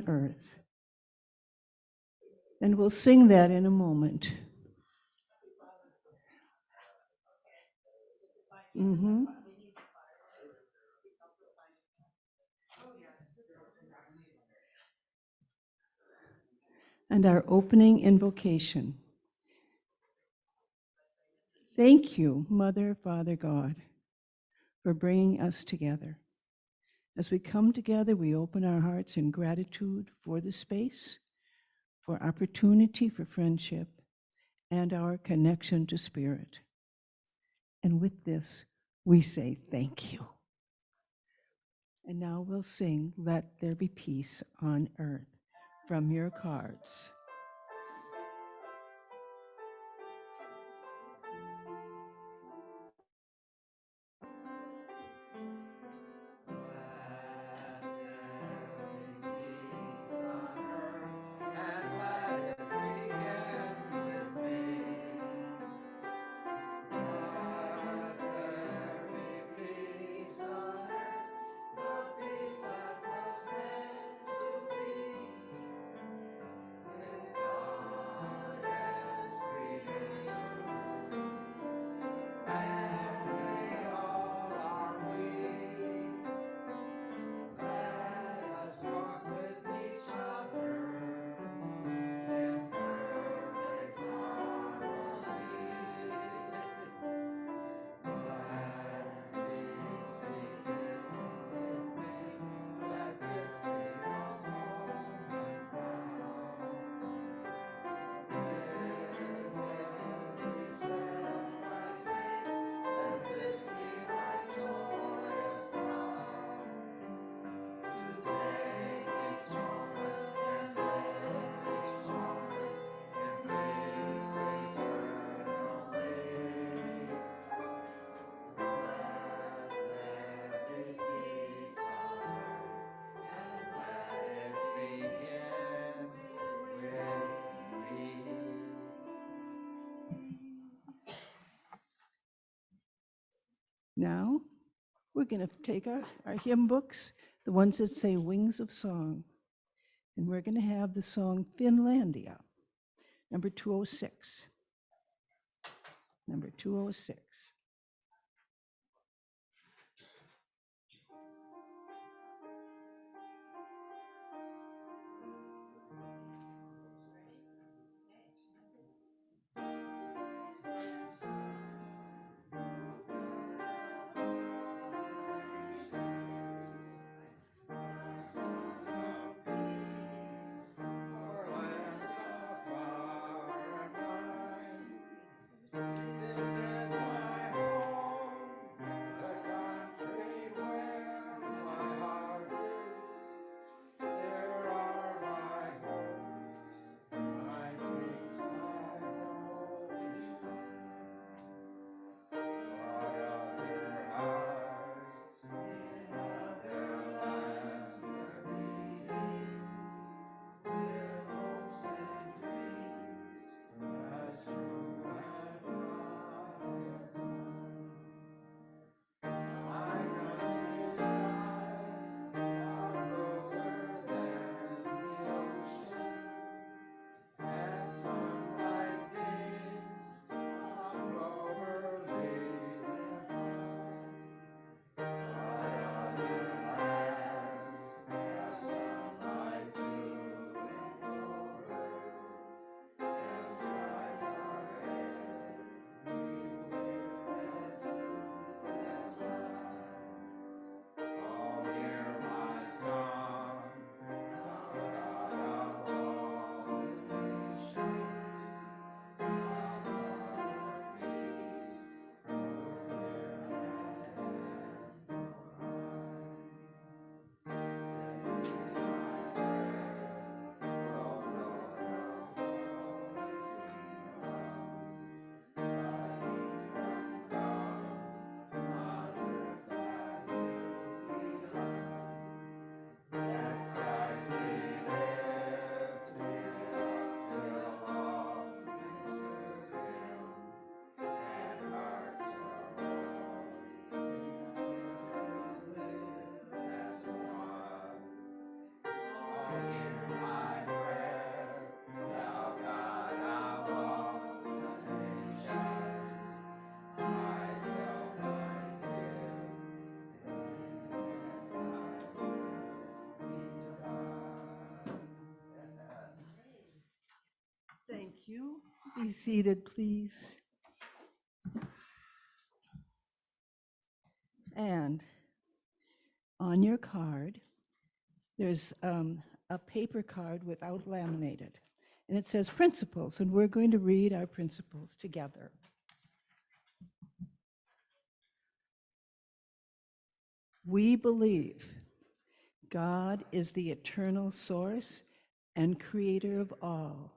earth. And we'll sing that in a moment. Mm-hmm. And our opening invocation. Thank you, Mother, Father, God, for bringing us together. As we come together, we open our hearts in gratitude for the space, for opportunity for friendship, and our connection to spirit. And with this, we say thank you. And now we'll sing Let There Be Peace on Earth from your cards. Now, we're going to take our hymn books, the ones that say Wings of Song, and we're going to have the song Finlandia, number 206. Number 206. you. Be seated, please. And on your card, there's a paper card without laminated. And it says principles, and we're going to read our principles together. We believe God is the eternal source and creator of all,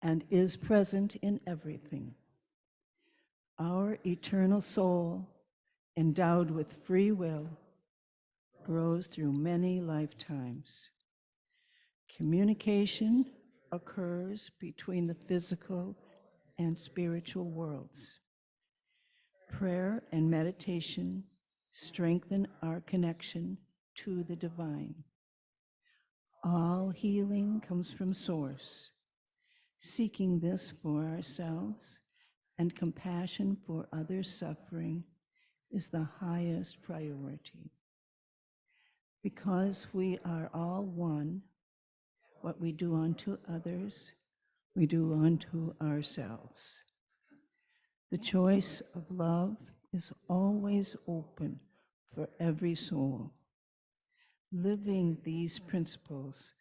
and is present in everything. Our eternal soul, endowed with free will, grows through many lifetimes. Communication occurs between the physical and spiritual worlds. Prayer and meditation strengthen our connection to the divine. All healing comes from Source. Seeking this for ourselves and compassion for others' suffering is the highest priority. Because we are all one, what we do unto others, we do unto ourselves. The choice of love is always open for every soul. Living these principles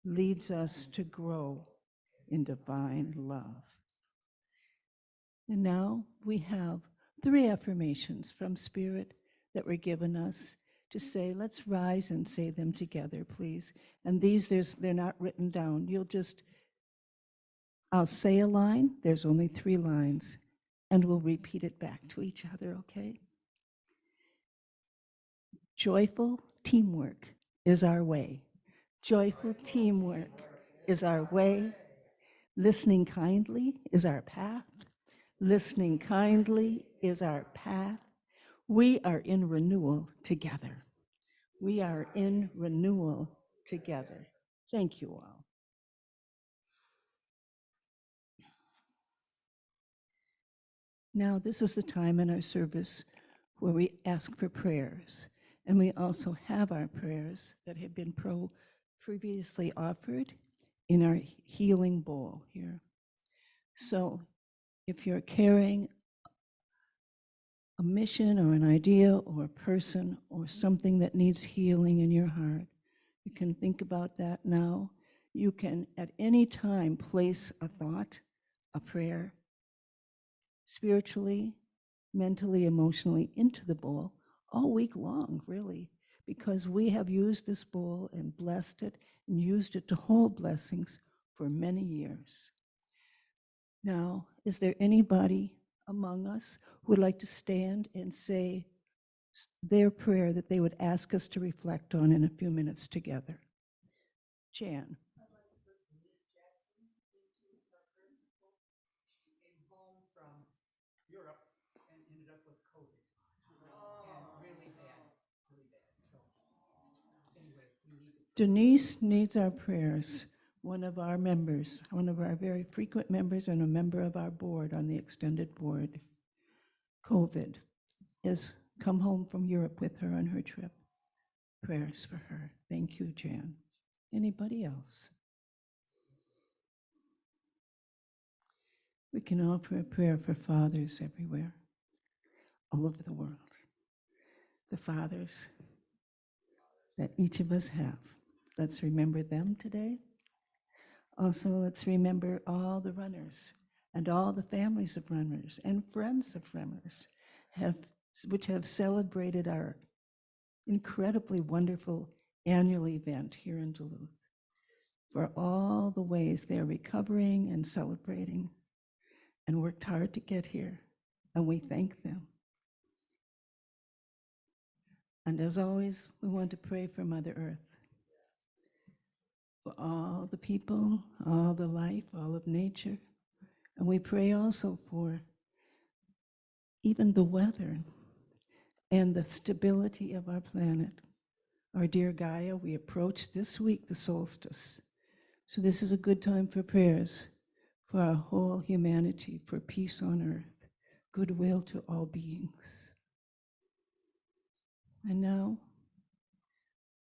leads us to grow in divine love. And now we have 3 affirmations from Spirit that were given us to say. Let's rise and say them together, please. And these, they're not written down. I'll say a line, there's only 3 lines, and we'll repeat it back to each other, okay? Joyful teamwork is our way. Joyful teamwork is our way. Listening kindly is our path. Listening kindly is our path. We are in renewal together. We are in renewal together. Thank you all. Now, this is the time in our service where we ask for prayers. And we also have our prayers that have been previously offered in our healing bowl here. So if you're carrying a mission or an idea or a person or something that needs healing in your heart, you can think about that now. You can at any time place a thought, a prayer, spiritually, mentally, emotionally into the bowl all week long, really, because we have used this bowl and blessed it and used it to hold blessings for many years. Now, is there anybody among us who would like to stand and say their prayer that they would ask us to reflect on in a few minutes together? Jan. Europe and ended up with COVID. And really bad, really bad. So anyway, we need to pray. Denise needs our prayers. One of our members, one of our very frequent members and a member of our board on the extended board, COVID, has come home from Europe with her on her trip. Prayers for her. Thank you, Jan. Anybody else? We can offer a prayer for fathers everywhere, all over the world. The fathers that each of us have. Let's remember them today. Also, let's remember all the runners and all the families of runners and friends of runners which have celebrated our incredibly wonderful annual event here in Duluth, for all the ways they're recovering and celebrating and worked hard to get here, and we thank them. And as always, we want to pray for Mother Earth, for all the people, all the life, all of nature. And we pray also for even the weather and the stability of our planet. Our dear Gaia, we approach this week the solstice. So this is a good time for prayers for our whole humanity, for peace on earth, goodwill to all beings. And now,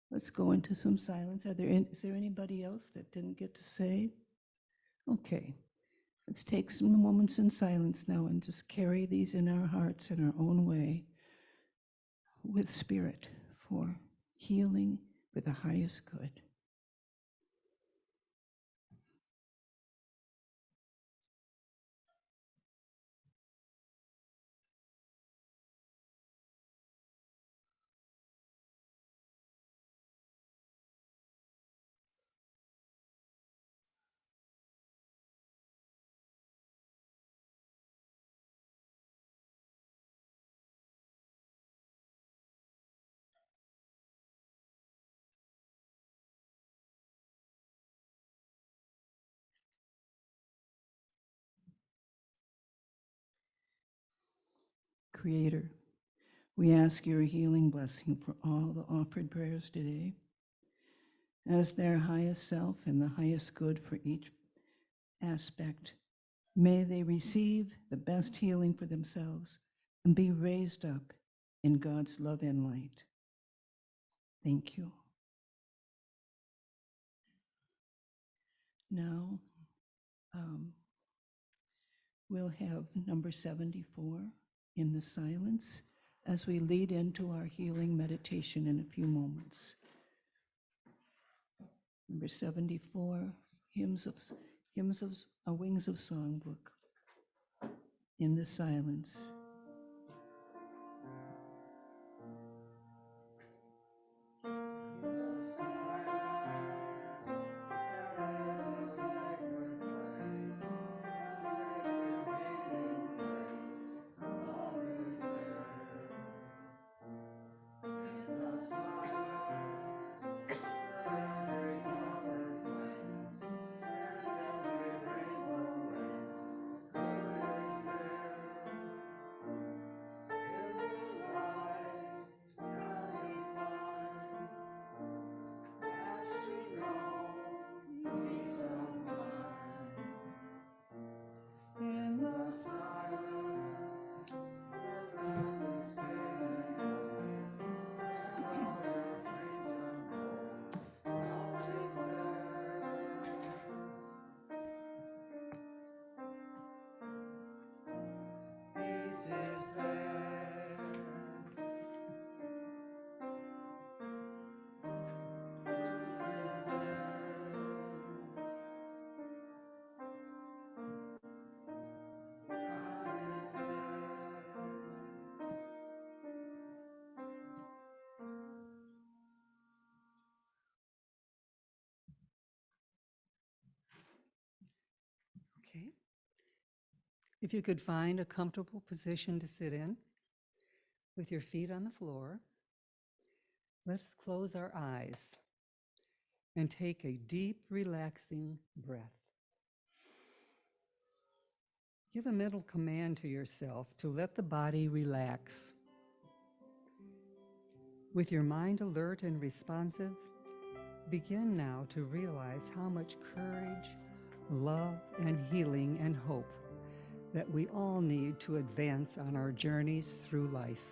let's go into some silence. Is there anybody else that didn't get to say? Okay. Let's take some moments in silence now and just carry these in our hearts in our own way with spirit for healing for the highest good. Creator, we ask your healing blessing for all the offered prayers today, as their highest self and the highest good for each aspect. May they receive the best healing for themselves and be raised up in God's love and light. Thank you. Now, we'll have number 74 in the silence as we lead into our healing meditation in a few moments. Number 74, Hymns of a Wings of Songbook in the silence. Okay. If you could find a comfortable position to sit in with your feet on the floor, let's close our eyes and take a deep, relaxing breath. Give a mental command to yourself to let the body relax. With your mind alert and responsive, begin now to realize how much courage, love, and healing and hope that we all need to advance on our journeys through life.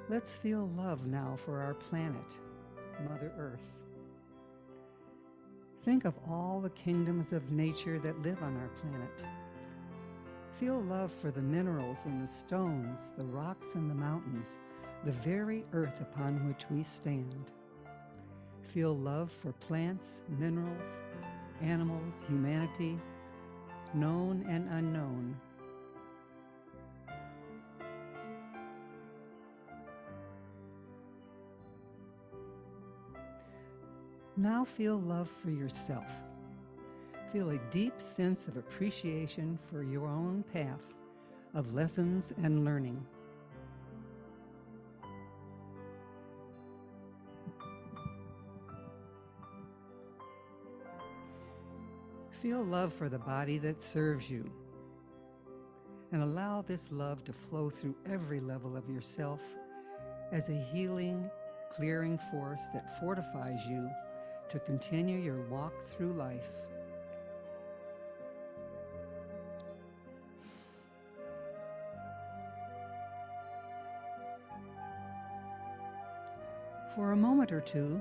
Let's feel love now for our planet, Mother Earth. Think of all the kingdoms of nature that live on our planet. Feel love for the minerals and the stones, the rocks and the mountains, the very earth upon which we stand. Feel love for plants, minerals, animals, humanity, known and unknown. Now feel love for yourself. Feel a deep sense of appreciation for your own path of lessons and learning. Feel love for the body that serves you, and allow this love to flow through every level of yourself as a healing, clearing force that fortifies you to continue your walk through life. For a moment or two,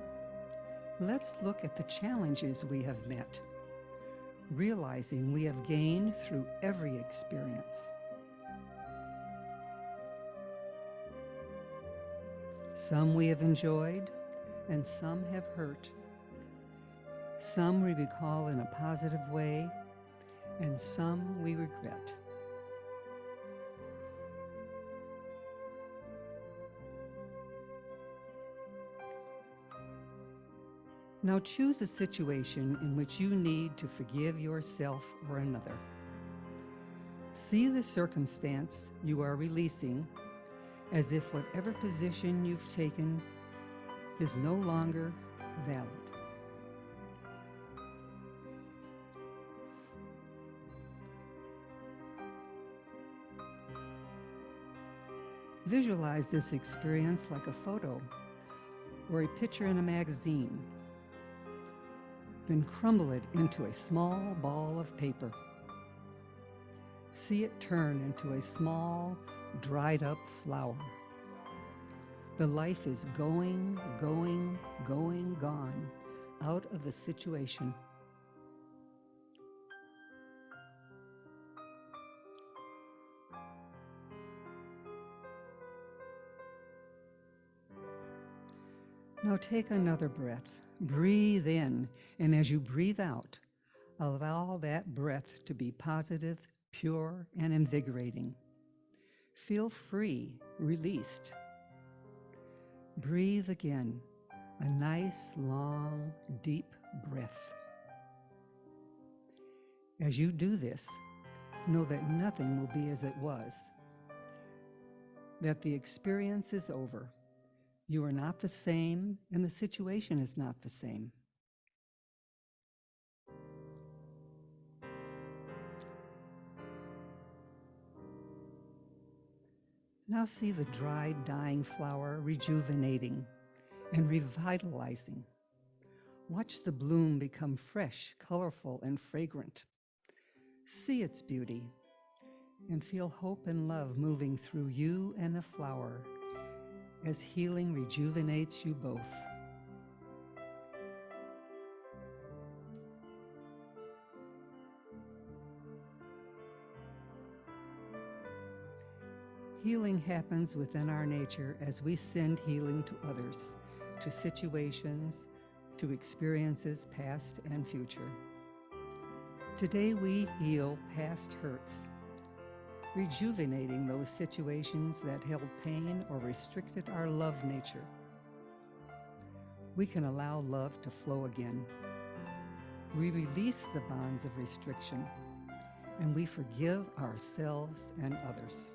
Let's look at the challenges we have met, realizing we have gained through every experience. Some we have enjoyed, and some have hurt. Some we recall in a positive way, and some we regret. Now choose a situation in which you need to forgive yourself or another. See the circumstance you are releasing as if whatever position you've taken is no longer valid. Visualize this experience like a photo or a picture in a magazine. Then crumble it into a small ball of paper. See it turn into a small, dried up flower. The life is going, gone out of the situation. Now take another breath. Breathe in, and as you breathe out, allow that breath to be positive, pure, and invigorating. Feel free, released. Breathe again, a nice, long, deep breath. As you do this, know that nothing will be as it was, that the experience is over. You are not the same, and the situation is not the same. Now see the dried, dying flower rejuvenating and revitalizing. Watch the bloom become fresh, colorful, and fragrant. See its beauty and feel hope and love moving through you and the flower as healing rejuvenates you both. Healing happens within our nature as we send healing to others, to situations, to experiences past and future. Today we heal past hurts, rejuvenating those situations that held pain or restricted our love nature. We can allow love to flow again. We release the bonds of restriction, and we forgive ourselves and others.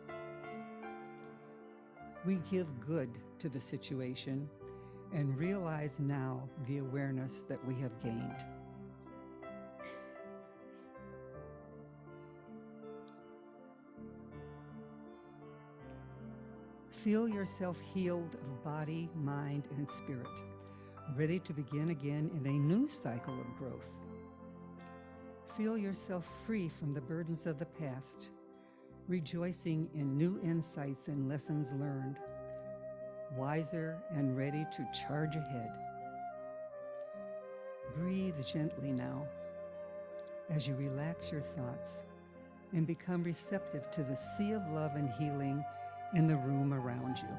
We give good to the situation and realize now the awareness that we have gained. Feel yourself healed of body, mind, and spirit, ready to begin again in a new cycle of growth. Feel yourself free from the burdens of the past, rejoicing in new insights and lessons learned, wiser and ready to charge ahead. Breathe gently now as you relax your thoughts and become receptive to the sea of love and healing in the room around you.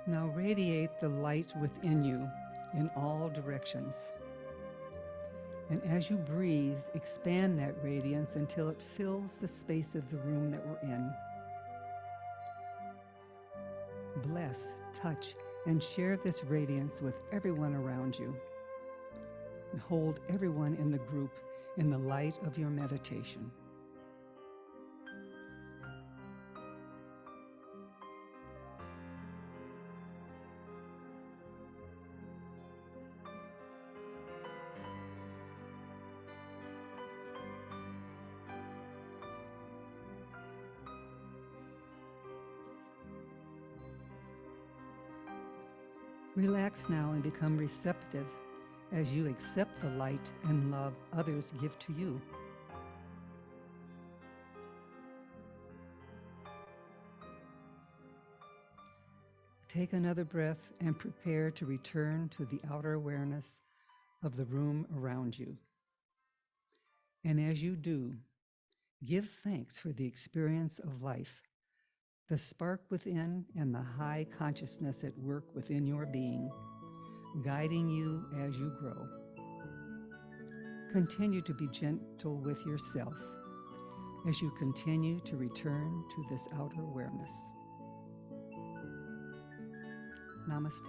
Now radiate the light within you in all directions. And as you breathe, expand that radiance until it fills the space of the room that we're in. Bless, touch, and share this radiance with everyone around you. And hold everyone in the group in the light of your meditation. Relax now and become receptive as you accept the light and love others give to you. Take another breath and prepare to return to the outer awareness of the room around you. And as you do, give thanks for the experience of life, the spark within and the high consciousness at work within your being, guiding you as you grow. Continue to be gentle with yourself as you continue to return to this outer awareness. Namaste.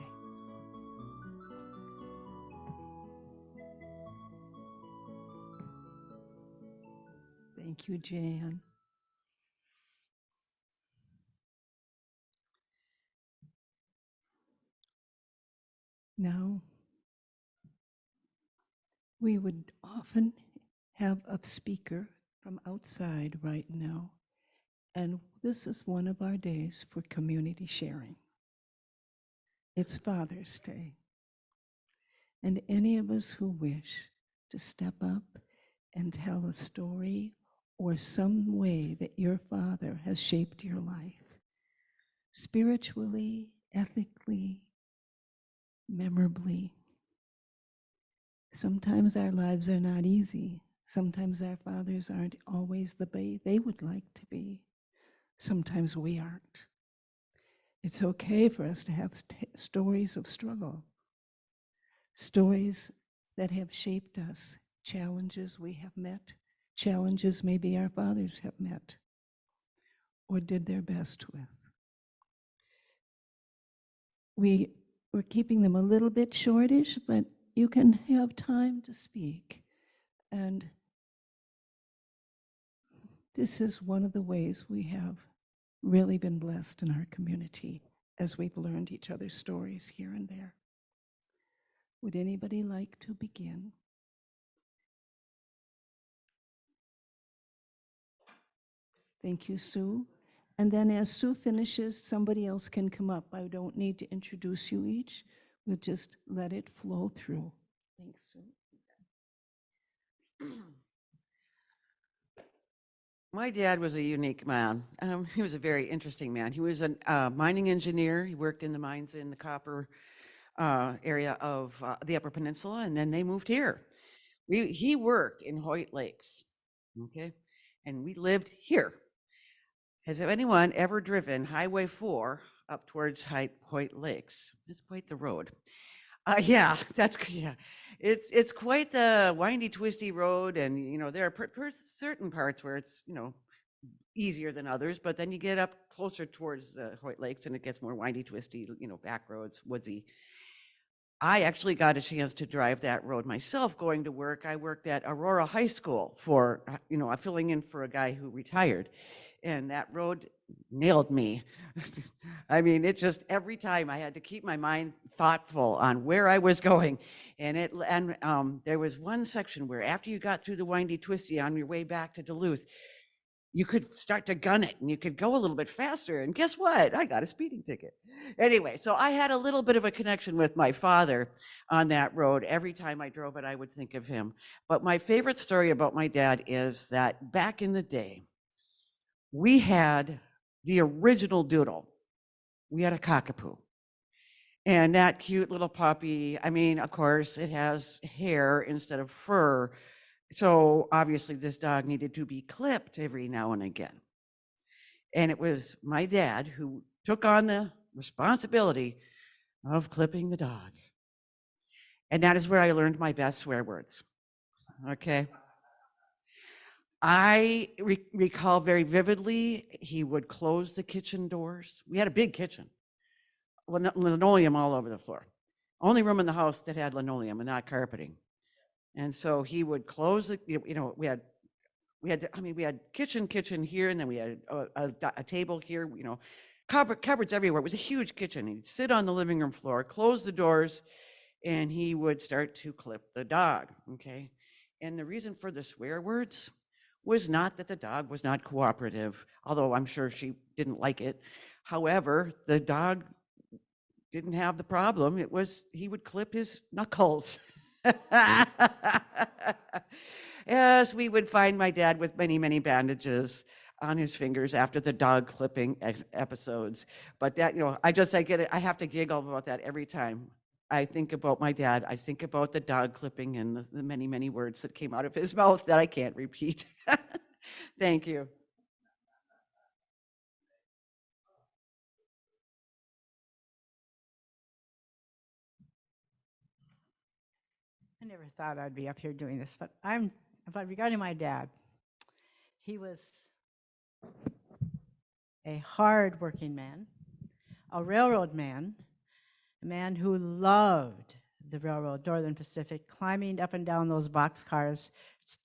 Thank you, Jan. Now, we would often have a speaker from outside right now, and this is one of our days for community sharing. It's Father's Day, and any of us who wish to step up and tell a story or some way that your father has shaped your life, spiritually, ethically, memorably. Sometimes our lives are not easy. Sometimes our fathers aren't always the way they would like to be. Sometimes we aren't. It's okay for us to have stories of struggle, stories that have shaped us, challenges we have met, challenges maybe our fathers have met or did their best with. We're keeping them a little bit shortish, but you can have time to speak. And this is one of the ways we have really been blessed in our community as we've learned each other's stories here and there. Would anybody like to begin? Thank you, Sue. And then as Sue finishes, somebody else can come up. I don't need to introduce you each. We'll just let it flow through. Thanks, Sue. My dad was a unique man. He was a very interesting man. He was a mining engineer. He worked in the mines in the copper area of the Upper Peninsula, and then they moved here. He worked in Hoyt Lakes, okay? And we lived here. Has anyone ever driven Highway 4 up towards Hoyt Lakes? It's quite the road. Yeah, it's quite the windy, twisty road, and there are certain parts where it's easier than others, but then you get up closer towards Hoyt Lakes, and it gets more windy, twisty, back roads, woodsy. I actually got a chance to drive that road myself going to work. I worked at Aurora High School for filling in for a guy who retired, and that road nailed me. I mean, it just, every time I had to keep my mind thoughtful on where I was going. And there was one section where after you got through the windy, twisty on your way back to Duluth, you could start to gun it and you could go a little bit faster. And guess what? I got a speeding ticket. Anyway, so I had a little bit of a connection with my father on that road. Every time I drove it, I would think of him. But my favorite story about my dad is that back in the day, we had the original doodle. We had a cockapoo. And that cute little puppy, I mean, of course, it has hair instead of fur. So obviously this dog needed to be clipped every now and again. And it was my dad who took on the responsibility of clipping the dog. And that is where I learned my best swear words. Okay. I recall very vividly, he would close the kitchen doors. We had a big kitchen, linoleum all over the floor. Only room in the house that had linoleum and not carpeting. And so he would close the, we had kitchen here, and then we had a table here, cupboards everywhere. It was a huge kitchen. He'd sit on the living room floor, close the doors, and he would start to clip the dog, okay? And the reason for the swear words was not that the dog was not cooperative, although I'm sure she didn't like it. However, the dog didn't have the problem. It was, he would clip his knuckles. Yes, we would find my dad with many, many bandages. on his fingers after the dog clipping episodes. But that, I get it. I have to giggle about that every time I think about my dad. I think about the dog clipping and the many, many words that came out of his mouth that I can't repeat. Thank you. I never thought I'd be up here doing this, but regarding my dad, he was a hard-working man, a railroad man, a man who loved the railroad, Northern Pacific, climbing up and down those boxcars,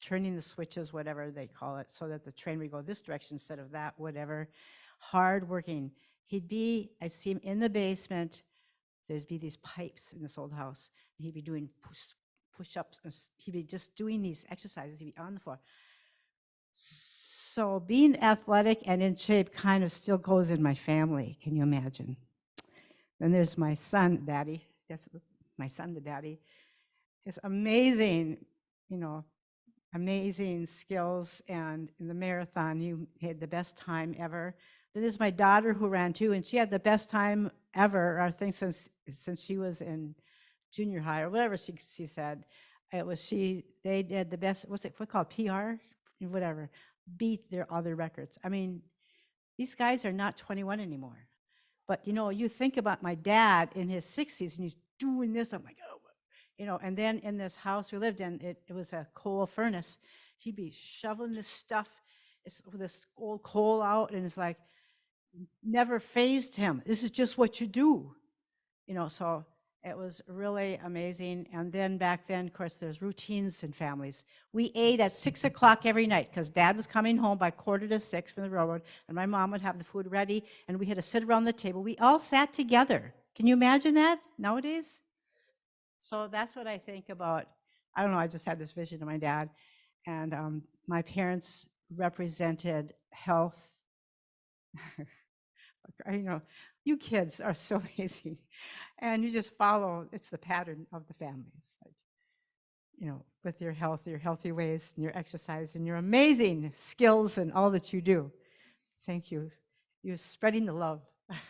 turning the switches, whatever they call it, so that the train would go this direction instead of that, whatever. Hard-working. I see him in the basement. There'd be these pipes in this old house, and he'd be doing push-ups. He'd be just doing these exercises. He'd be on the floor. So being athletic and in shape kind of still goes in my family. Can you imagine? Then there's my son, Daddy. Yes, my son, the daddy. His amazing, amazing skills. And in the marathon, you had the best time ever. Then there's my daughter who ran too, and she had the best time ever, I think, since she was in junior high or whatever she said. They did the best, what's called PR? Whatever, beat their other records. I mean, these guys are not 21 anymore. But, you think about my dad in his 60s, and he's doing this. I'm like, oh, and then in this house we lived in, it was a coal furnace. He'd be shoveling this stuff, this old coal out, and it's like, never phased him. This is just what you do, so it was really amazing. And then back then, of course, there's routines in families. We ate at 6 o'clock every night because Dad was coming home by 5:45 from the railroad, and my mom would have the food ready, and we had to sit around the table. We all sat together. Can you imagine that nowadays? So that's what I think about. I don't know, I just had this vision of my dad, and my parents represented health. You kids are so amazing, and you just follow. It's the pattern of the families, with your health, your healthy ways, and your exercise, and your amazing skills and all that you do. Thank you. You're spreading the love.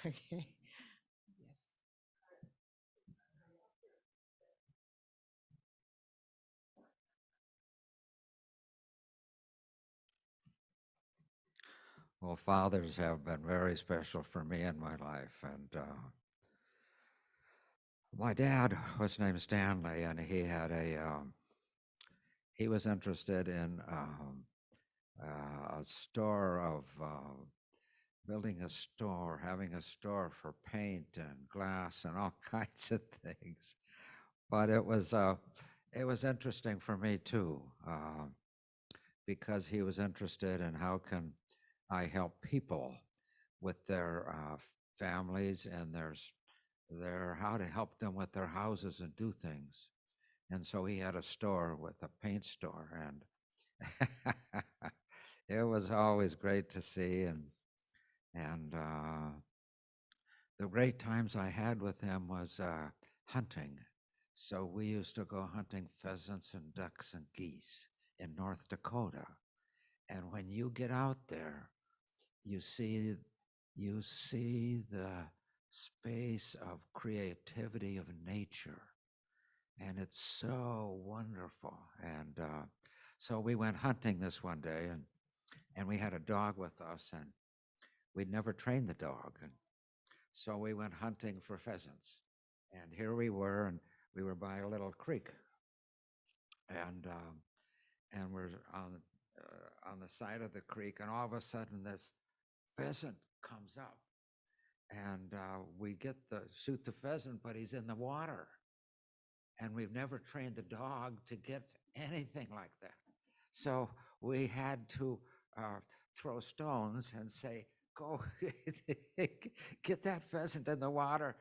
Okay. Yes. Well, fathers have been very special for me in my life. And my dad was named Stanley, and he was interested in a store of building a store, having a store for paint and glass and all kinds of things. But it was interesting for me too, because he was interested in how can I help people with their families and their how to help them with their houses and do things. And so he had a store with a paint store, and it was always great to see. And the great times I had with him was hunting. So we used to go hunting pheasants and ducks and geese in North Dakota. And when you get out there, you see you see the space of creativity of nature, and it's so wonderful. And so we went hunting this one day, and we had a dog with us, and we'd never trained the dog, and so we went hunting for pheasants. And here we were, and we were by a little creek, and we're on the side of the creek, and all of a sudden this pheasant comes up, and we shoot the pheasant, but he's in the water, and we've never trained the dog to get anything like that. So we had to throw stones and say, "Go get that pheasant in the water."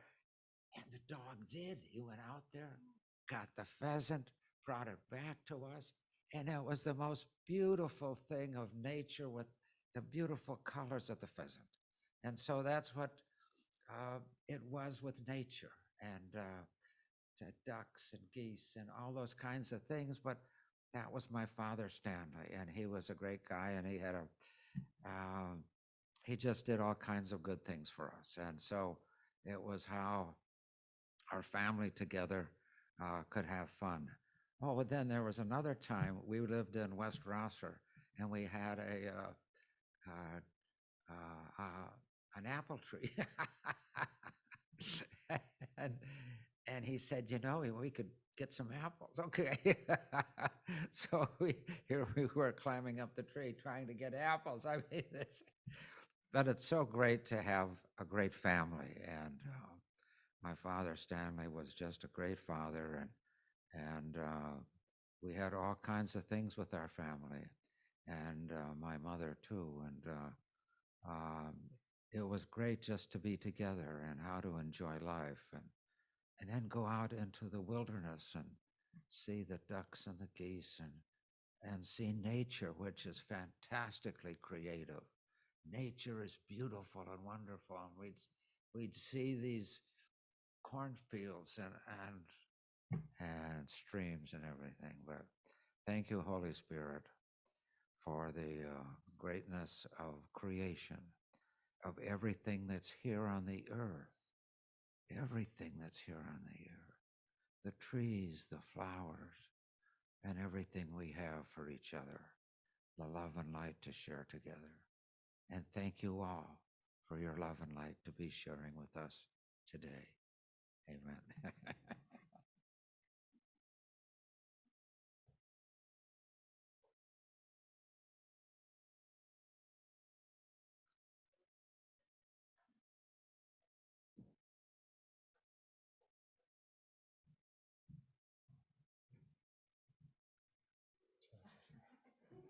And the dog did. He went out there, got the pheasant, brought it back to us, and it was the most beautiful thing of nature with the beautiful colors of the pheasant. And so that's what it was with nature, and the ducks and geese and all those kinds of things. But that was my father, Stanley, and he was a great guy, and he had um, he just did all kinds of good things for us. And so it was how our family together could have fun. Oh, but then there was another time we lived in West Rosser, and we had uh, an apple tree. and and he said, we could get some apples. Okay. So here we were climbing up the tree trying to get apples. I mean, but it's so great to have a great family. And my father, Stanley, was just a great father. And we had all kinds of things with our family. And my mother, too. And um, it was great just to be together and how to enjoy life and then go out into the wilderness and see the ducks and the geese and see nature, which is fantastically creative. Nature is beautiful and wonderful, and we'd see these cornfields and streams and everything. But thank you, Holy Spirit, for the greatness of creation, of everything that's here on the earth, everything that's here on the earth, the trees, the flowers, and everything we have for each other, the love and light to share together. And thank you all for your love and light to be sharing with us today. Amen.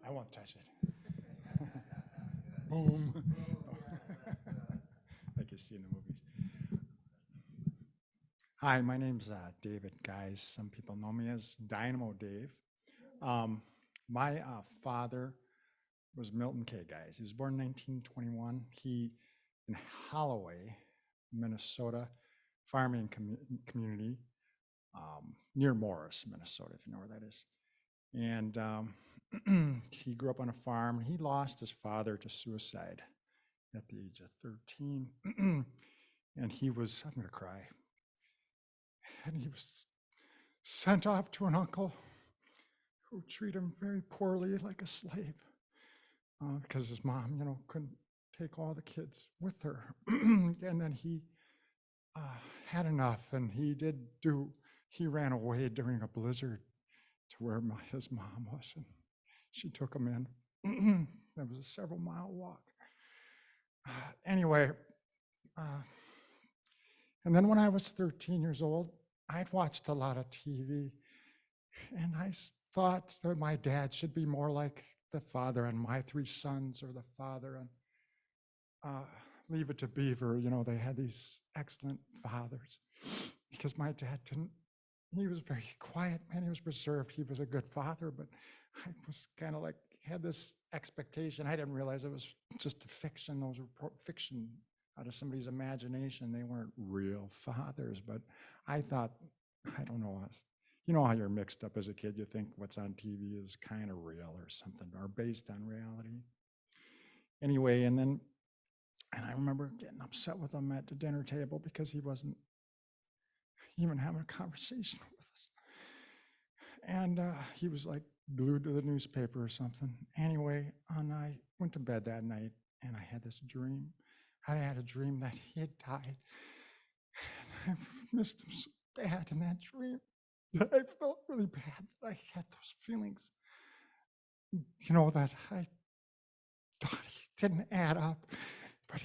I won't touch it. Boom. Like you see in the movies. Hi, my name's David Guys. Some people know me as Dynamo Dave. My father was Milton K. Guys. He was born in 1921. He in Holloway, Minnesota, farming community near Morris, Minnesota, if you know where that is. And he grew up on a farm. He lost his father to suicide at the age of 13. And he was, I'm going to cry. And he was sent off to an uncle who treated him very poorly, like a slave, because his mom, couldn't take all the kids with her. And then he had enough, and he ran away during a blizzard to where his mom was, and she took him in. That was a several-mile walk. Anyway, and then when I was 13 years old, I'd watched a lot of TV, and I thought that my dad should be more like the father on My Three Sons, or the father on Leave It to Beaver. They had these excellent fathers, because my dad didn't. He was very quiet, man. He was reserved. He was a good father, but I was kind of like, had this expectation. I didn't realize it was just a fiction. Those were fiction out of somebody's imagination. They weren't real fathers, but I thought, I don't know, you know how you're mixed up as a kid. You think what's on TV is kind of real or something, or based on reality. Anyway, and I remember getting upset with him at the dinner table because he wasn't even having a conversation with us. And he was like glued to the newspaper or something. Anyway, and I went to bed that night, and I had this dream. I had a dream that he had died. And I missed him so bad in that dream that I felt really bad that I had those feelings, that I thought he didn't add up, but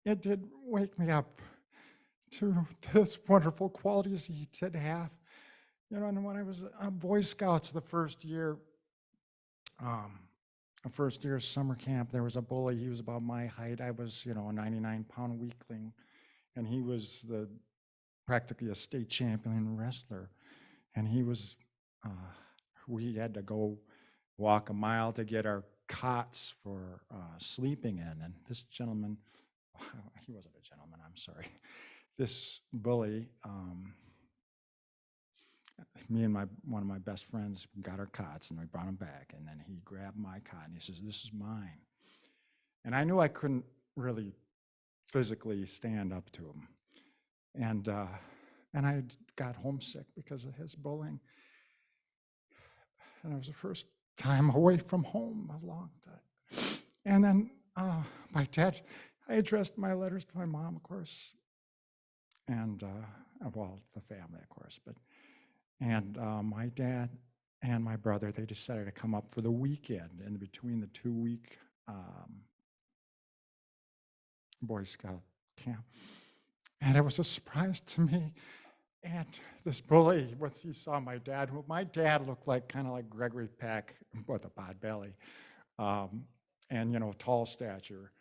it did wake me up to this wonderful qualities he did have. And when I was a Boy Scouts the first year summer camp, there was a bully. He was about my height. I was, a 99-pound weakling, and he was practically a state champion wrestler. And he was, we had to go walk a mile to get our cots for sleeping in. And this gentleman, he wasn't a gentleman, I'm sorry. This bully, me and one of my best friends got our cots, and we brought them back. And then he grabbed have my cot. And he says, this is mine. And I knew I couldn't really physically stand up to him. And I got homesick because of his bullying. And it was the first time away from home, a long time. And then my dad, I addressed my letters to my mom, of course, and well, the family, of course, and my dad and my brother, they decided to come up for the weekend in between the 2-week Boy Scout camp. And it was a surprise to me. And this bully, once he saw my dad, who my dad looked like kind of like Gregory Peck with a pot belly, and tall stature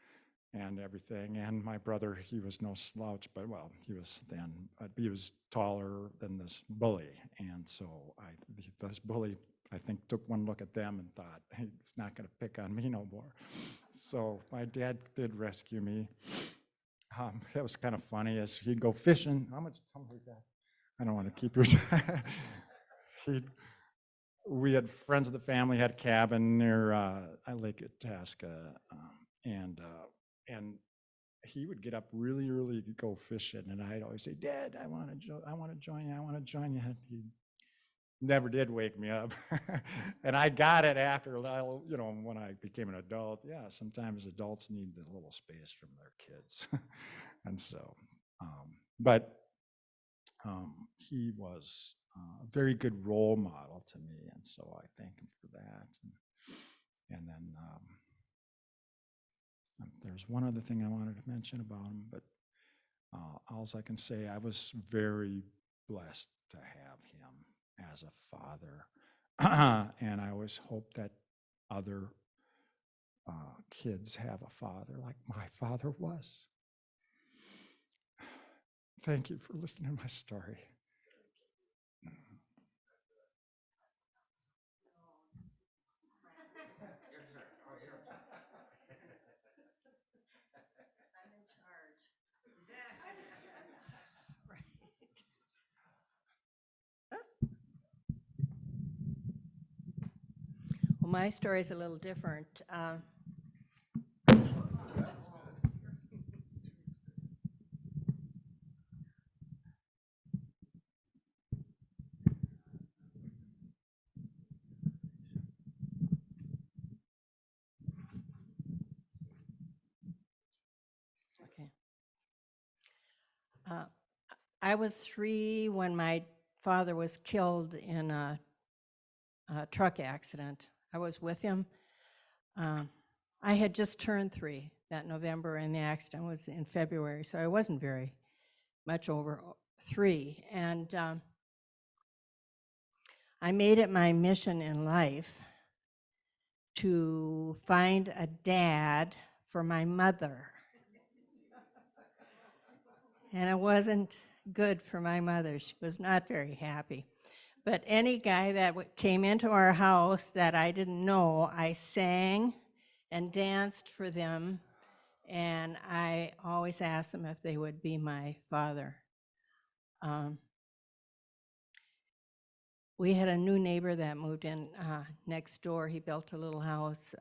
and everything. And my brother, he was no slouch, but well, he was thin, but he was taller than this bully. And so this bully, I think, took one look at them and thought, hey, he's not going to pick on me no more. So my dad did rescue me. It was kind of funny as he'd go fishing. How much time we got? I don't want to keep your time. We had friends of the family had a cabin near Lake Itasca, and he would get up really early to go fishing, and I'd always say, "Dad, I want to join you. I want to join you." He never did wake me up, and I got it after when I became an adult. Yeah, sometimes adults need a little space from their kids, and so, but. He was a very good role model to me, and so I thank him for that. And then there's one other thing I wanted to mention about him, but all I can say, I was very blessed to have him as a father, and I always hope that other kids have a father like my father was. Thank you for listening to my story. Well, my story is a little different. Okay. I was 3 when my father was killed in a truck accident. I was with him. I had just turned 3 that November, and the accident was in February, so I wasn't very much over 3. And I made it my mission in life to find a dad for my mother. And it wasn't good for my mother. She was not very happy. But any guy that came into our house that I didn't know, I sang and danced for them, and I always asked them if they would be my father. We had a new neighbor that moved in next door. He built a little house.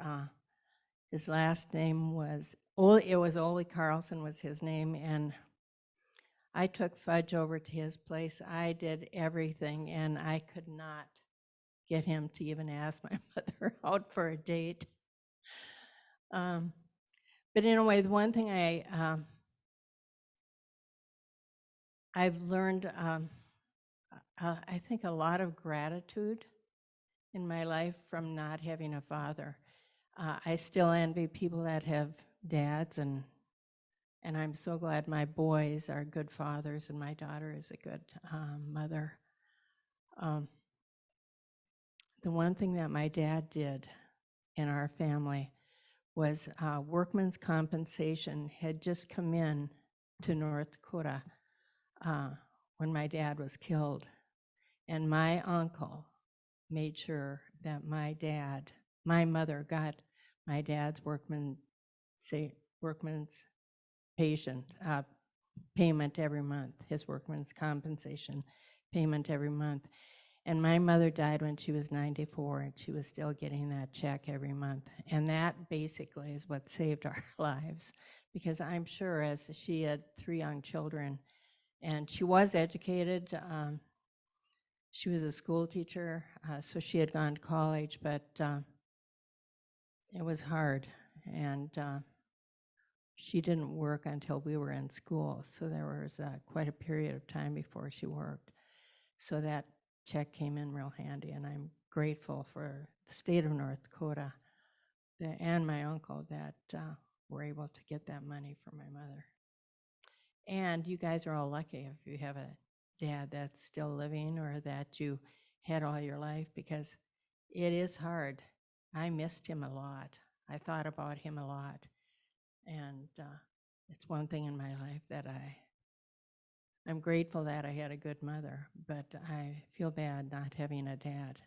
His last name was Ole Carlson was his name, and I took Fudge over to his place. I did everything, and I could not get him to even ask my mother out for a date. But in a way, the one thing I've learned, I think, a lot of gratitude in my life from not having a father. I still envy people that have dads, and I'm so glad my boys are good fathers and my daughter is a good mother. The one thing that my dad did in our family was workman's compensation had just come in to North Dakota when my dad was killed. And my uncle made sure that my mother got my dad's workman's payment every month, his workman's compensation payment every month. And my mother died when she was 94, and she was still getting that check every month. And that basically is what saved our lives, because I'm sure, as she had 3 young children, and she was educated. She was a school teacher, so she had gone to college, but it was hard. And she didn't work until we were in school, so there was quite a period of time before she worked. So that check came in real handy, and I'm grateful for the state of North Dakota and my uncle that were able to get that money for my mother. And you guys are all lucky if you have a dad that's still living or that you had all your life, because it is hard. I missed him a lot. I thought about him a lot. And it's one thing in my life that I'm grateful that I had a good mother, but I feel bad not having a dad.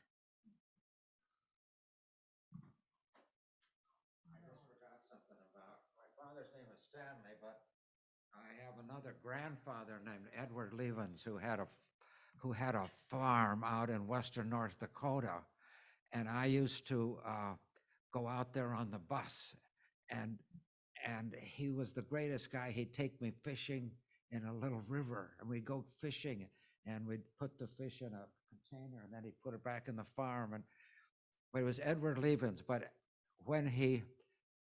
I just forgot something about my father's name is Stanley, but I have another grandfather named Edward Levens who had a farm out in western North Dakota, and I used to go out there on the bus, and he was the greatest guy. He'd take me fishing in a little river, and we'd go fishing, and we'd put the fish in a container, and then he'd put it back in the farm. And but it was Edward Levens. But when he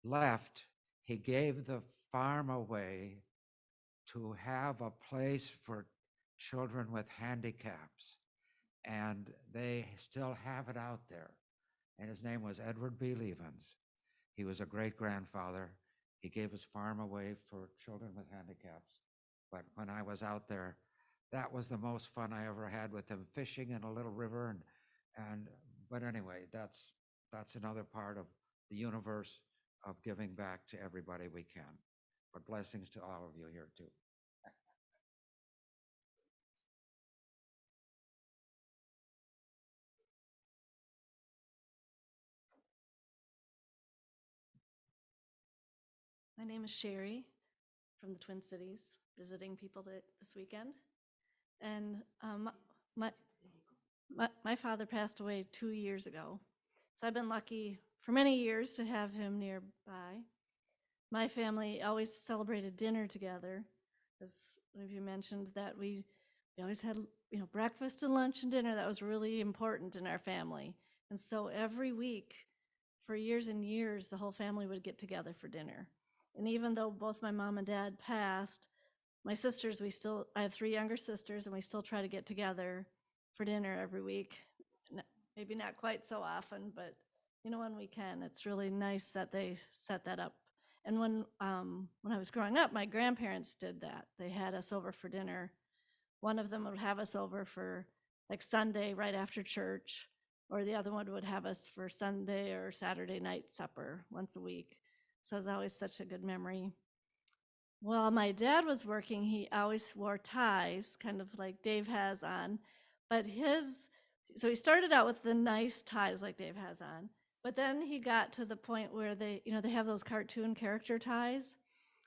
left, he gave the farm away to have a place for children with handicaps, and they still have it out there. And his name was Edward B. Levens. He was a great grandfather. He gave his farm away for children with handicaps. But when I was out there, that was the most fun I ever had with him, fishing in a little river. And but anyway, that's another part of the universe of giving back to everybody we can. But blessings to all of you here too. My name is Sherry from the Twin Cities, visiting people this weekend. And my father passed away 2 years ago. So I've been lucky for many years to have him nearby. My family always celebrated dinner together. As one of you mentioned, that we always had, breakfast and lunch and dinner. That was really important in our family. And so every week, for years and years, the whole family would get together for dinner. And even though both my mom and dad passed, my sisters, I have 3 younger sisters, and we still try to get together for dinner every week. Maybe not quite so often, but when we can. It's really nice that they set that up. And when I was growing up, my grandparents did that. They had us over for dinner. One of them would have us over for like Sunday right after church, or the other one would have us for Sunday or Saturday night supper once a week. So it was always such a good memory. While my dad was working, he always wore ties, kind of like Dave has on. But so he started out with the nice ties like Dave has on. But then he got to the point where they have those cartoon character ties.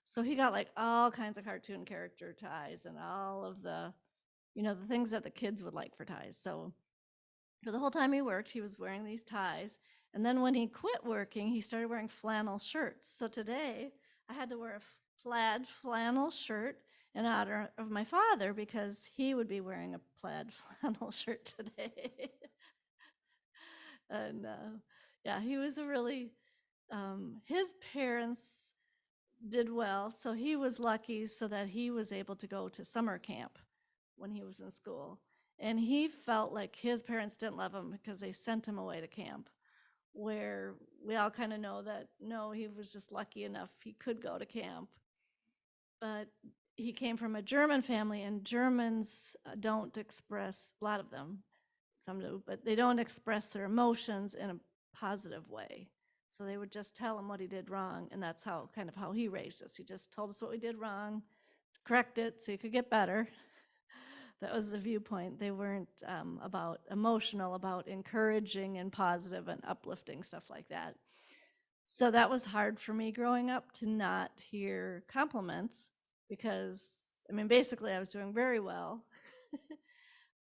So he got like all kinds of cartoon character ties and all of the things that the kids would like for ties. So for the whole time he worked, he was wearing these ties. And then when he quit working, he started wearing flannel shirts. So today I had to wear a plaid flannel shirt in honor of my father, because he would be wearing a plaid flannel shirt today. And yeah, he was his parents did well, so he was lucky so that he was able to go to summer camp when he was in school. And he felt like his parents didn't love him because they sent him away to camp, where we all kind of know that, no, he was just lucky enough he could go to camp. But he came from a German family, and Germans don't express, a lot of them, some do, but they don't express their emotions in a positive way. So they would just tell him what he did wrong, and that's how he raised us. He just told us what we did wrong, correct it so you could get better. That was the viewpoint. They weren't about emotional, about encouraging and positive and uplifting, stuff like that. So that was hard for me growing up, to not hear compliments, because, basically I was doing very well,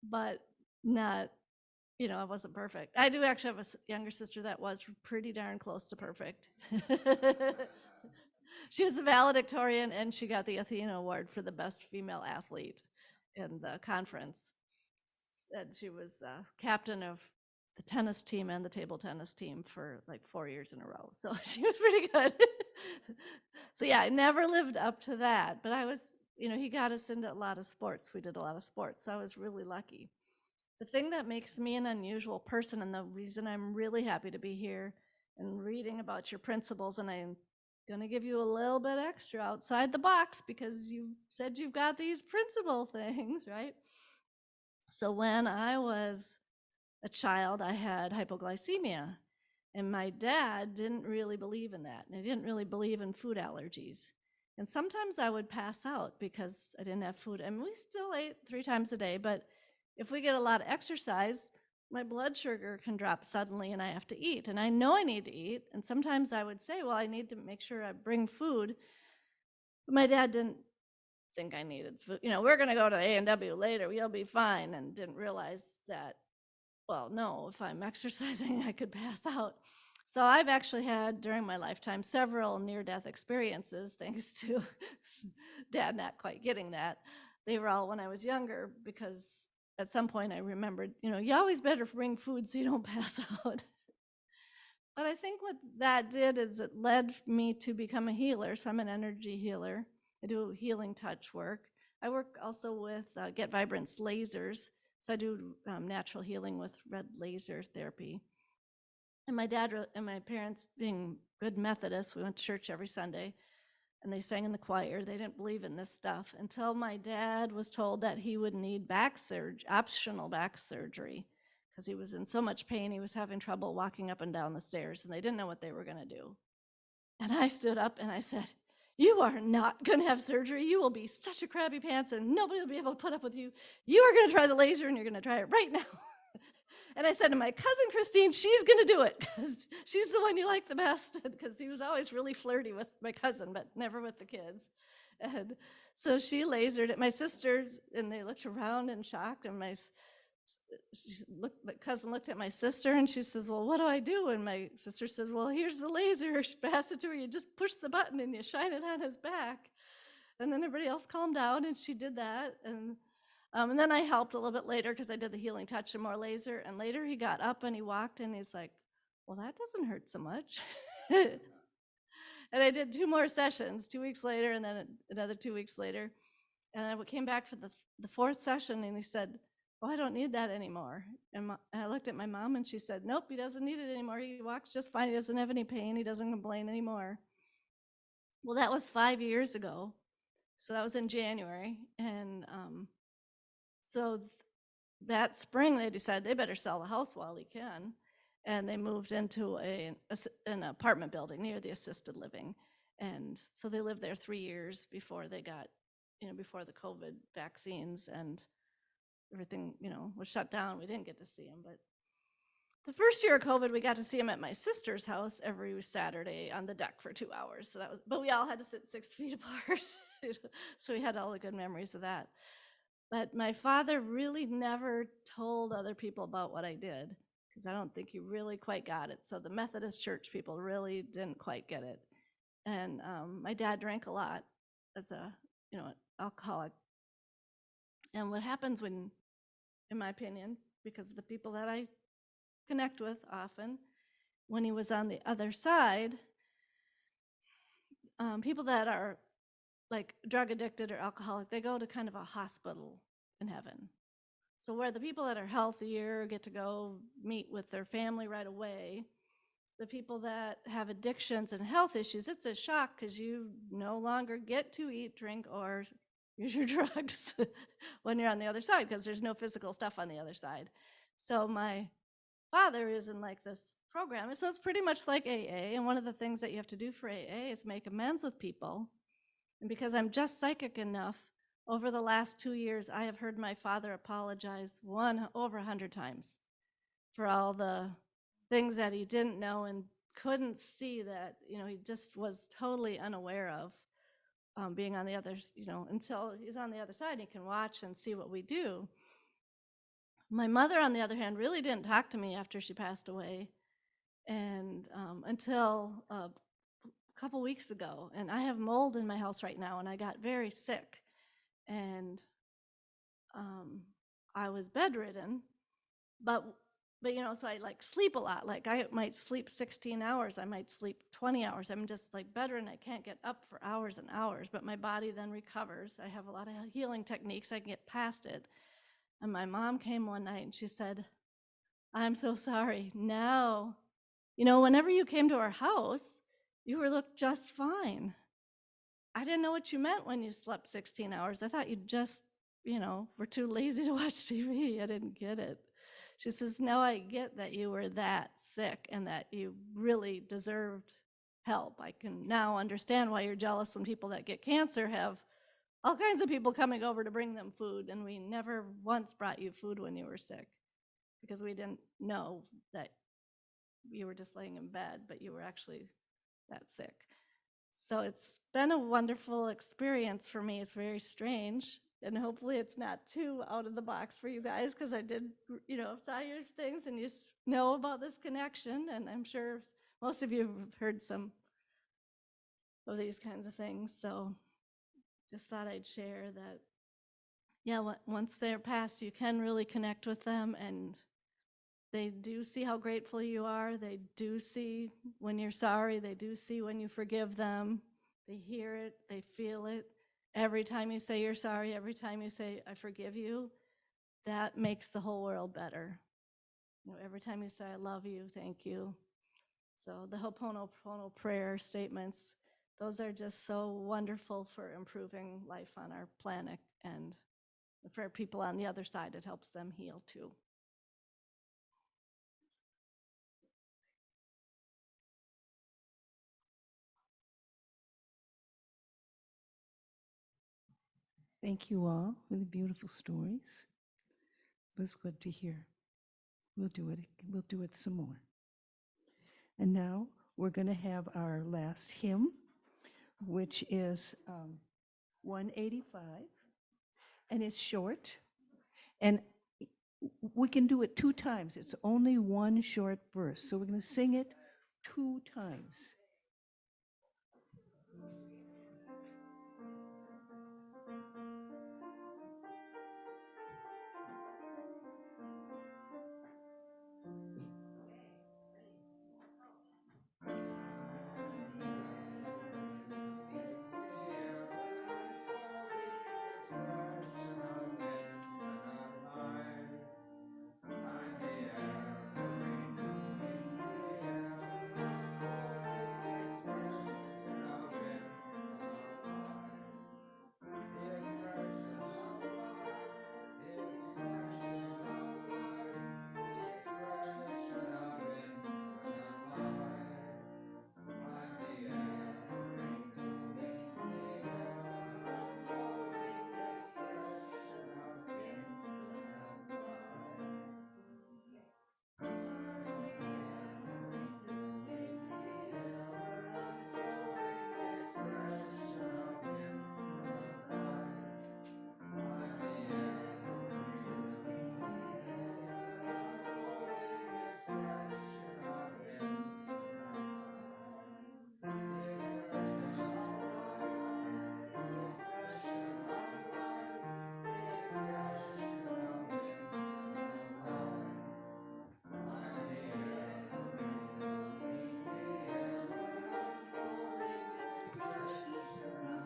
but not I wasn't perfect. I do actually have a younger sister that was pretty darn close to perfect. She was a valedictorian, and she got the Athena Award for the best female athlete in the conference. And she was captain of the tennis team and the table tennis team for like 4 years in a row. So she was pretty good. So yeah, I never lived up to that, but I was, he got us into a lot of sports. We did a lot of sports, so I was really lucky. The thing that makes me an unusual person, and the reason I'm really happy to be here and reading about your principles, and I'm going to give you a little bit extra outside the box because you said you've got these principle things, right? So when I was a child, I had hypoglycemia, and my dad didn't really believe in that, and he didn't really believe in food allergies. And sometimes I would pass out because I didn't have food. And we still ate 3 times a day, but if we get a lot of exercise, my blood sugar can drop suddenly and I have to eat. And I know I need to eat. And sometimes I would say, well, I need to make sure I bring food. But my dad didn't think I needed food. We're going to go to A&W later. You'll be fine. And didn't realize that, well, no, if I'm exercising, I could pass out. So I've actually had, during my lifetime, several near-death experiences, thanks to Dad not quite getting that. They were all when I was younger, because at some point I remembered, you always better bring food so you don't pass out. But I think what that did is it led me to become a healer. So I'm an energy healer. I do healing touch work. I work also with Get Vibrance lasers. So I do natural healing with red laser therapy. And my dad and my parents, being good Methodists, we went to church every Sunday, and they sang in the choir. They didn't believe in this stuff until my dad was told that he would need optional back surgery, because he was in so much pain. He was having trouble walking up and down the stairs, and they didn't know what they were going to do. And I stood up and I said, you are not going to have surgery. You will be such a crabby pants, and nobody will be able to put up with you. You are going to try the laser, and you're going to try it right now. And I said to my cousin Christine, she's going to do it because she's the one you like the best, because he was always really flirty with my cousin, but never with the kids. And so she lasered at my sisters, and they looked around in shock. And my cousin looked at my sister, and she says, well, what do I do? And my sister said, well, here's the laser. She passed it to her. You just push the button and you shine it on his back. And then everybody else calmed down, and she did that. And then I helped a little bit later because I did the healing touch and more laser. And later he got up and he walked, and he's like, well, that doesn't hurt so much. And I did 2 more sessions, 2 weeks later, and then another 2 weeks later. And I came back for the 4th session, and he said, oh, I don't need that anymore. And I looked at my mom, and she said, nope, he doesn't need it anymore. He walks just fine. He doesn't have any pain. He doesn't complain anymore. Well, that was 5 years ago. So that was in January. And so that spring, they decided they better sell the house while he can. And they moved into an apartment building near the assisted living. And so they lived there 3 years before they got, before the COVID vaccines and everything, was shut down. We didn't get to see him. But the first year of COVID, we got to see him at my sister's house every Saturday on the deck for 2 hours. So that was, but we all had to sit 6 feet apart. So we had all the good memories of that. But my father really never told other people about what I did, because I don't think he really quite got it. So the Methodist church people really didn't quite get it. And my dad drank a lot as a, an alcoholic. And what happens when, in my opinion, because of the people that I connect with often, when he was on the other side, people that are like drug addicted or alcoholic, they go to kind of a hospital in heaven. So where the people that are healthier get to go meet with their family right away, the people that have addictions and health issues, it's a shock because you no longer get to eat, drink, or use your drugs when you're on the other side, because there's no physical stuff on the other side. So my father is in like this program. So it's pretty much like AA. And one of the things that you have to do for AA is make amends with people. And because I'm just psychic enough, over the last 2 years, I have heard my father apologize over 100 times for all the things that he didn't know and couldn't see, that, he just was totally unaware of, being on the other, until he's on the other side, he can watch and see what we do. My mother, on the other hand, really didn't talk to me after she passed away, and until a couple weeks ago. And I have mold in my house right now, and I got very sick, and um, I was bedridden, but so I like sleep a lot. Like I might sleep 16 hours, I might sleep 20 hours. I'm just like bedridden. I can't get up for hours and hours, but my body then recovers. I have a lot of healing techniques. I can get past it. And my mom came one night and she said, "I'm so sorry. Now, whenever you came to our house, you were looked just fine. I didn't know what you meant when you slept 16 hours. I thought you just, were too lazy to watch TV. I didn't get it." She says, "Now I get that you were that sick and that you really deserved help. I can now understand why you're jealous when people that get cancer have all kinds of people coming over to bring them food, and we never once brought you food when you were sick because we didn't know that you were just laying in bed, but you were actually that sick." So it's been a wonderful experience for me. It's very strange, and hopefully it's not too out of the box for you guys, because I did, saw your things and you know about this connection, and I'm sure most of you have heard some of these kinds of things. So just thought I'd share that, yeah, once they're passed, you can really connect with them, and they do see how grateful you are. They do see when you're sorry. They do see when you forgive them. They hear it. They feel it. Every time you say you're sorry, every time you say, "I forgive you," that makes the whole world better. Every time you say, "I love you," "thank you." So the Ho'oponopono prayer statements, those are just so wonderful for improving life on our planet. And for people on the other side, it helps them heal too. Thank you all for the beautiful stories. It was good to hear. We'll do it. We'll do it some more. And now we're going to have our last hymn, which is 185, and it's short. And we can do it 2 times. It's only one short verse. So we're going to sing it 2 times.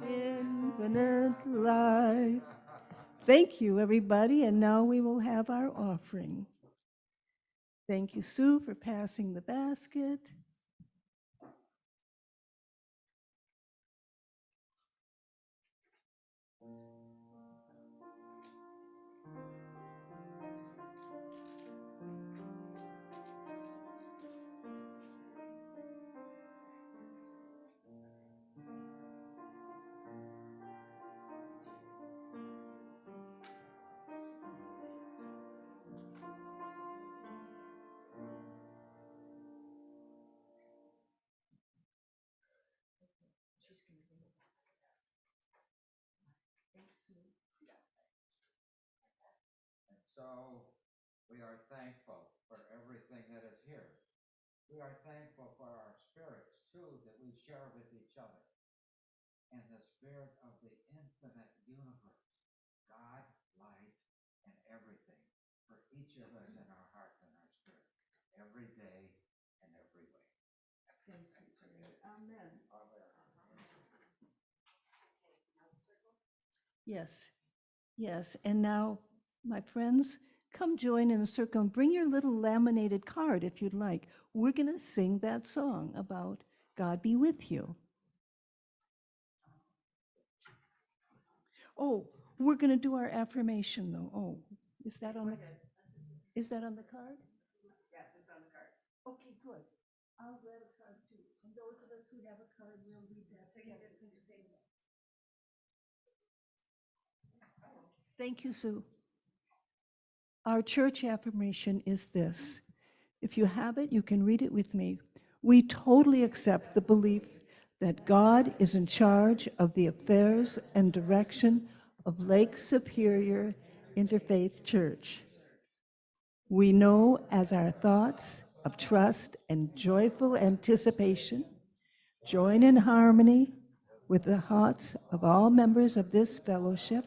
Infinite life. Thank you, everybody. And now we will have our offering. Thank you, Sue, for passing the basket. So We are thankful for everything that is here. We are thankful for our spirits, too, that we share with each other. And the spirit of the infinite universe, God, light, and everything for each of us in our heart and our spirit, every day and every way. Thank you. Amen. Yes, yes. And now, my friends, come join in a circle and bring your little laminated card if you'd like. We're going to sing that song about God be with you. Oh, we're going to do our affirmation though. Oh, is that on the card? Yes, it's on the card. Okay, good. I'll grab a card too. And those of us who have a card will read that together. Thank you, Sue. Our church affirmation is this. If you have it, you can read it with me. We totally accept the belief that God is in charge of the affairs and direction of Lake Superior Interfaith Church. We know as our thoughts of trust and joyful anticipation join in harmony with the hearts of all members of this fellowship,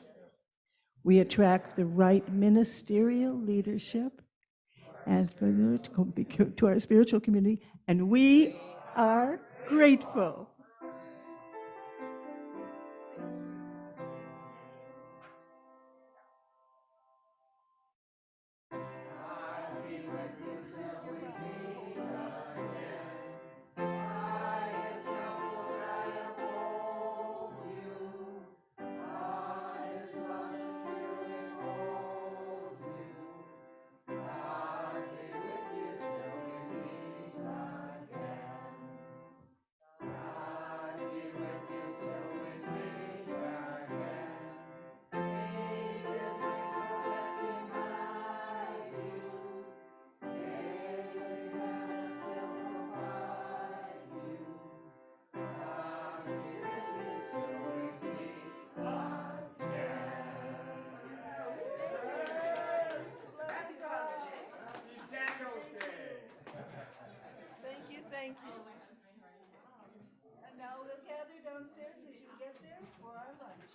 we attract the right ministerial leadership and to our spiritual community, and we are grateful. Thank you. And now we'll gather downstairs as you get there for our lunch.